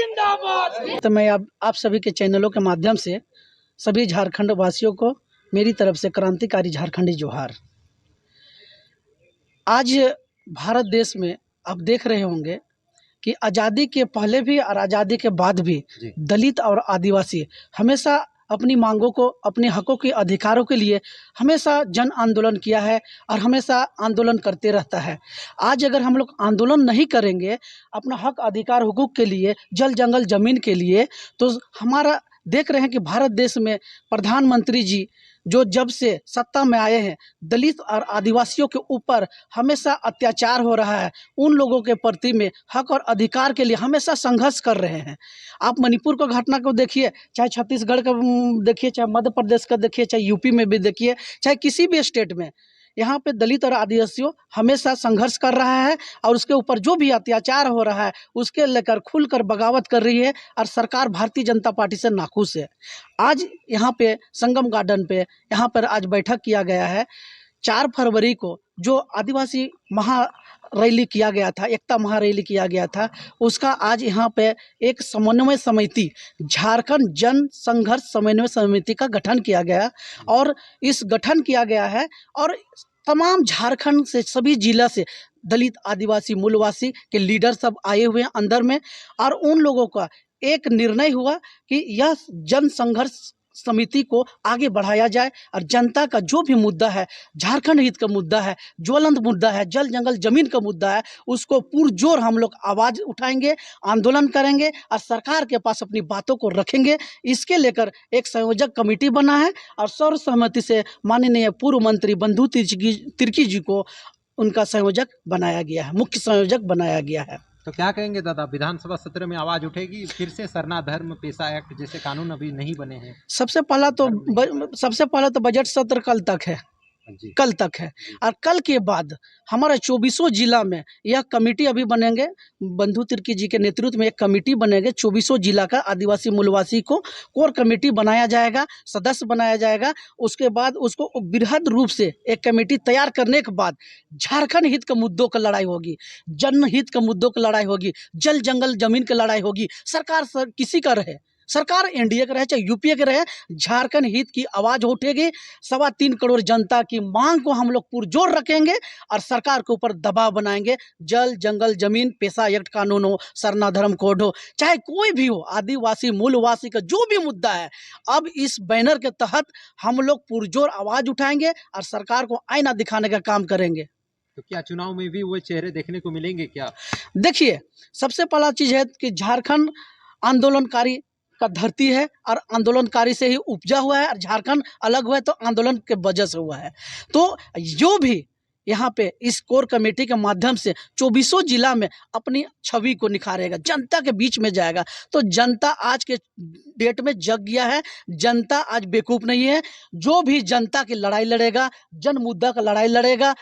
जिंदाबाद। तो मैं आप सभी के चैनलों के माध्यम से सभी झारखंड वासियों को मेरी तरफ से क्रांतिकारी झारखंडी जोहार। आज भारत देश में आप देख रहे होंगे कि आज़ादी के पहले भी और आज़ादी के बाद भी दलित और आदिवासी हमेशा अपनी मांगों को, अपने हकों के अधिकारों के लिए हमेशा जन आंदोलन किया है और हमेशा आंदोलन करते रहता है। आज अगर हम लोग आंदोलन नहीं करेंगे अपना हक, अधिकार, हुकूक के लिए, जल जंगल ज़मीन के लिए, तो हमारा देख रहे हैं कि भारत देश में प्रधानमंत्री जी जो जब से सत्ता में आए हैं, दलित और आदिवासियों के ऊपर हमेशा अत्याचार हो रहा है। उन लोगों के प्रति में हक और अधिकार के लिए हमेशा संघर्ष कर रहे हैं। आप मणिपुर को घटना को देखिए, चाहे छत्तीसगढ़ का देखिए, चाहे मध्य प्रदेश का देखिए, चाहे यूपी में भी देखिए, चाहे किसी भी स्टेट में, यहाँ पे दलित और आदिवासियों हमेशा संघर्ष कर रहा है और उसके ऊपर जो भी अत्याचार हो रहा है उसके लेकर खुलकर बगावत कर रही है और सरकार भारतीय जनता पार्टी से नाखुश है। आज यहाँ पे संगम गार्डन पे यहाँ पर आज बैठक किया गया है। 4 फरवरी को जो आदिवासी महा रैली किया गया था, एकता महारैली किया गया था, उसका आज यहाँ पे एक समन्वय समिति, झारखंड जन संघर्ष समन्वय समिति का गठन किया गया और इस गठन किया गया है और तमाम झारखंड से सभी जिला से दलित, आदिवासी, मूलवासी के लीडर सब आए हुए हैं अंदर में और उन लोगों का एक निर्णय हुआ कि यह जन संघर्ष समिति को आगे बढ़ाया जाए और जनता का जो भी मुद्दा है, झारखंड हित का मुद्दा है, ज्वलंत मुद्दा है, जल जंगल जमीन का मुद्दा है, उसको पुरजोर हम लोग आवाज़ उठाएंगे, आंदोलन करेंगे और सरकार के पास अपनी बातों को रखेंगे। इसके लेकर एक संयोजक कमेटी बना है और सर्वसहमति से माननीय पूर्व मंत्री बंधु तिर्की जी को उनका संयोजक बनाया गया है, मुख्य संयोजक बनाया गया है। तो क्या कहेंगे दादा, विधानसभा सत्र में आवाज उठेगी फिर से सरना धर्म पेशा एक्ट जैसे कानून अभी नहीं बने हैं? सबसे पहला तो बजट सत्र कल तक है, कल तक है और कल के बाद हमारे 24 जिला में यह कमेटी अभी बनेंगे। बंधु तिर्की जी के नेतृत्व में एक कमेटी बनेंगे। 24 जिला का आदिवासी मूलवासी को कोर कमेटी बनाया जाएगा, सदस्य बनाया जाएगा। उसके बाद उसको बृहद रूप से एक कमेटी तैयार करने के बाद झारखंड हित के मुद्दों की लड़ाई होगी, जनहित के मुद्दों की लड़ाई होगी, जल जंगल जमीन की लड़ाई होगी। सरकार किसी का रहे, सरकार एनडीए का रहे चाहे यूपीए के रहे, झारखंड हित की आवाज उठेगी। 3.25 करोड़ जनता की मांग को हम लोग पुरजोर रखेंगे और सरकार के ऊपर दबाव बनाएंगे। जल जंगल जमीन पेशा एक्ट कानून हो, सरना धर्म कोड हो, चाहे कोई भी हो, आदिवासी मूलवासी का जो भी मुद्दा है, अब इस बैनर के तहत हम लोग पुरजोर आवाज उठाएंगे और सरकार को आईना दिखाने का काम करेंगे। तो क्या चुनाव में भी वो चेहरे देखने को मिलेंगे क्या? देखिए, सबसे पहला चीज है कि झारखंड आंदोलनकारी का धरती है और आंदोलनकारी से ही उपजा हुआ है और झारखंड अलग हुआ है तो आंदोलन के वजह से हुआ है। तो जो भी यहाँ पे इस कोर कमेटी के माध्यम से 24 जिला में अपनी छवि को निखारेगा, जनता के बीच में जाएगा, तो जनता आज के डेट में जग गया है। जनता आज बेवकूफ़ नहीं है। जो भी जनता की लड़ाई लड़ेगा, जन मुद्दा का लड़ाई लड़ेगा,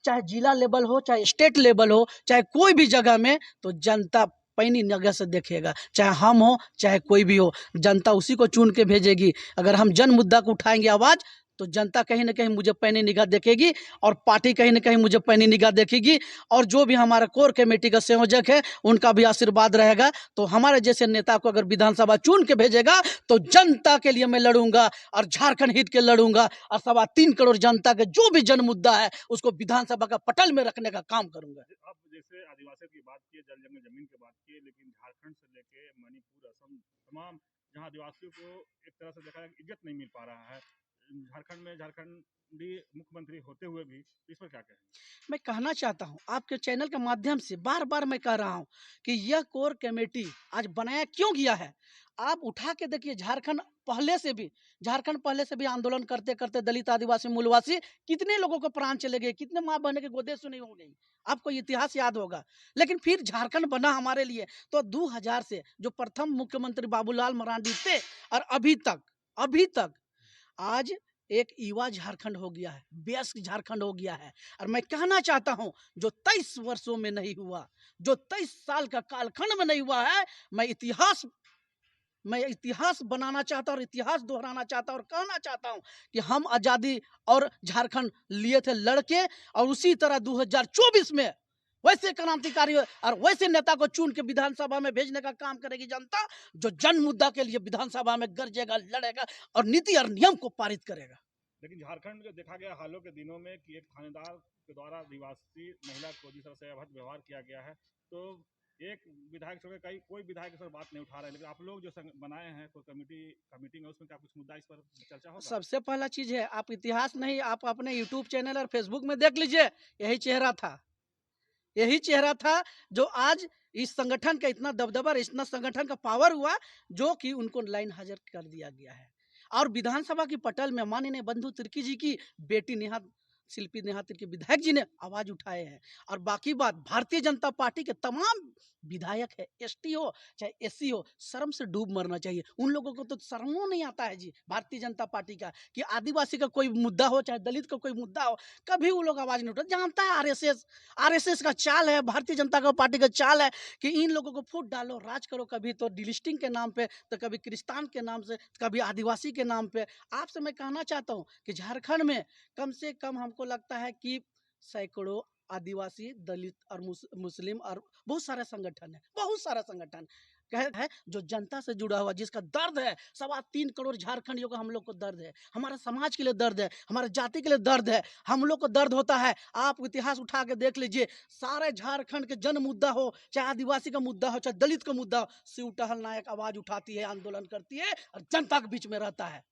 चाहे जिला लेवल हो, चाहे स्टेट लेवल हो, चाहे कोई भी जगह में, तो जनता पैनी निगाह से देखेगा। चाहे हम हो चाहे कोई भी हो, जनता उसी को चुन के भेजेगी। अगर हम जन मुद्दा को उठाएंगे आवाज़, तो जनता कहीं ना कहीं मुझे पैनी निगाह देखेगी और पार्टी कहीं ना कहीं मुझे पैनी निगाह देखेगी। और जो भी हमारा कोर कमेटी का संयोजक है उनका भी आशीर्वाद रहेगा। तो हमारे जैसे नेता को अगर विधानसभा चुन के भेजेगा तो जनता के लिए मैं लड़ूंगा और झारखंड हित के लड़ूंगा और 3.25 करोड़ जनता के जो भी जन मुद्दा है उसको विधानसभा का पटल में रखने का काम करूंगा। अब जैसे आदिवासियों की बात की, जल जंगल जमीन की बात की, लेकिन झारखंड से लेके मणिपुर, असम, तमाम जहां आदिवासियों को एक तरह से देखा इज्जत नहीं मिल पा रहा है, झारखंड में झारखंडी मुख्यमंत्री होते हुए भी, इस पर क्या कहें? मैं कहना चाहता हूं आपके चैनल के माध्यम से, बार बार मैं कह रहा हूं कि यह कोर कमेटी आज बनाया क्यों गया है। आप उठा के देखिए, झारखंड पहले से भी आंदोलन करते करते दलित, आदिवासी, मूलवासी कितने लोगों को प्राण चले गए, कितने माँ बहने के गोदे सुनी हो गई, आपको इतिहास याद होगा। लेकिन फिर झारखंड बना हमारे लिए तो 2000 से जो प्रथम मुख्यमंत्री बाबूलाल मरांडी थे और अभी तक आज एक युवा झारखंड हो गया है, वयस्क झारखंड हो गया है। और मैं कहना चाहता हूं, जो 23 वर्षों में नहीं हुआ, जो 23 साल का कालखंड में नहीं हुआ है, मैं इतिहास बनाना चाहता और इतिहास दोहराना चाहता और कहना चाहता हूं कि हम आज़ादी और झारखंड लिए थे लड़के, और उसी तरह 2024 में वैसे क्रांतिकारी और वैसे नेता को चुन के विधानसभा में भेजने का काम करेगी जनता, जो जन मुद्दा के लिए विधानसभा में गरजेगा, लड़ेगा और नीति और नियम को पारित करेगा। लेकिन झारखंड में जो देखा गया हालों के दिनों में कि एक थानेदार के द्वारा आदिवासी महिला को जिस तरह से अभद्र व्यवहार किया गया है, तो एक विधायक से कई कोई विधायक इस पर बात नहीं उठा रहे, लेकिन आप लोग जो बनाए हैं कोई कमेटी में, उसमें क्या कुछ मुद्दा इस पर चर्चा होगा? सबसे पहला चीज है, आप इतिहास नहीं, आप अपने यूट्यूब चैनल और फेसबुक में देख लीजिए, यही चेहरा था, यही चेहरा था जो आज इस संगठन का इतना दबदबा, इतना संगठन का पावर हुआ, जो कि उनको लाइन हाजिर कर दिया गया है। और विधानसभा की पटल में माननीय बंधु तिर्की जी की बेटी नेहा, शिल्पी नेहा तिर्की विधायक जी ने आवाज उठाए हैं। और बाकी बात, भारतीय जनता पार्टी के तमाम विधायक है, एसटी हो चाहे एससी हो, शर्म से डूब मरना चाहिए। उन लोगों को तो शर्म नहीं आता है जी, भारतीय जनता पार्टी का, कि आदिवासी का कोई मुद्दा हो चाहे दलित का कोई मुद्दा हो, कभी वो लोग आवाज नहीं उठाते। जानता है आरएसएस का चाल है, भारतीय जनता का पार्टी का चाल है कि इन लोगों को फूट डालो, राज करो, कभी तो डिलिस्टिंग के नाम पे, तो कभी क्रिस्तान के नाम से, कभी आदिवासी के नाम पे। आपसे मैं कहना चाहता हूँ कि झारखंड में कम से कम हमको लगता है कि सैकड़ों आदिवासी, दलित और मुस्लिम और बहुत सारे संगठन है, बहुत सारा संगठन है जो जनता से जुड़ा हुआ, जिसका दर्द है 3.25 करोड़ झारखंडियों का। हम लोग को दर्द है, हमारा समाज के लिए दर्द है, हमारे जाति के लिए दर्द है, हम लोग को दर्द होता है। आप इतिहास उठा के देख लीजिए, सारे झारखंड के जन मुद्दा हो, चाहे आदिवासी का मुद्दा हो, चाहे दलित का मुद्दा हो, शिव टहल नायक आवाज उठाती है, आंदोलन करती है और जनता के बीच में रहता है।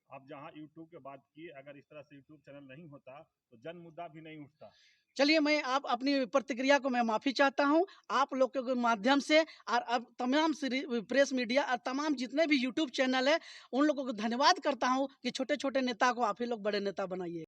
आप जहां यूट्यूब की बात की, अगर इस तरह से यूट्यूब चैनल नहीं होता तो जन मुद्दा भी नहीं उठता। चलिए, मैं आप अपनी प्रतिक्रिया को मैं माफ़ी चाहता हूं, आप लोग के माध्यम से, और अब तमाम प्रेस मीडिया और तमाम जितने भी यूट्यूब चैनल है, उन लोगों को धन्यवाद करता हूं कि छोटे छोटे नेता को आप ही लोग बड़े नेता बनाइए।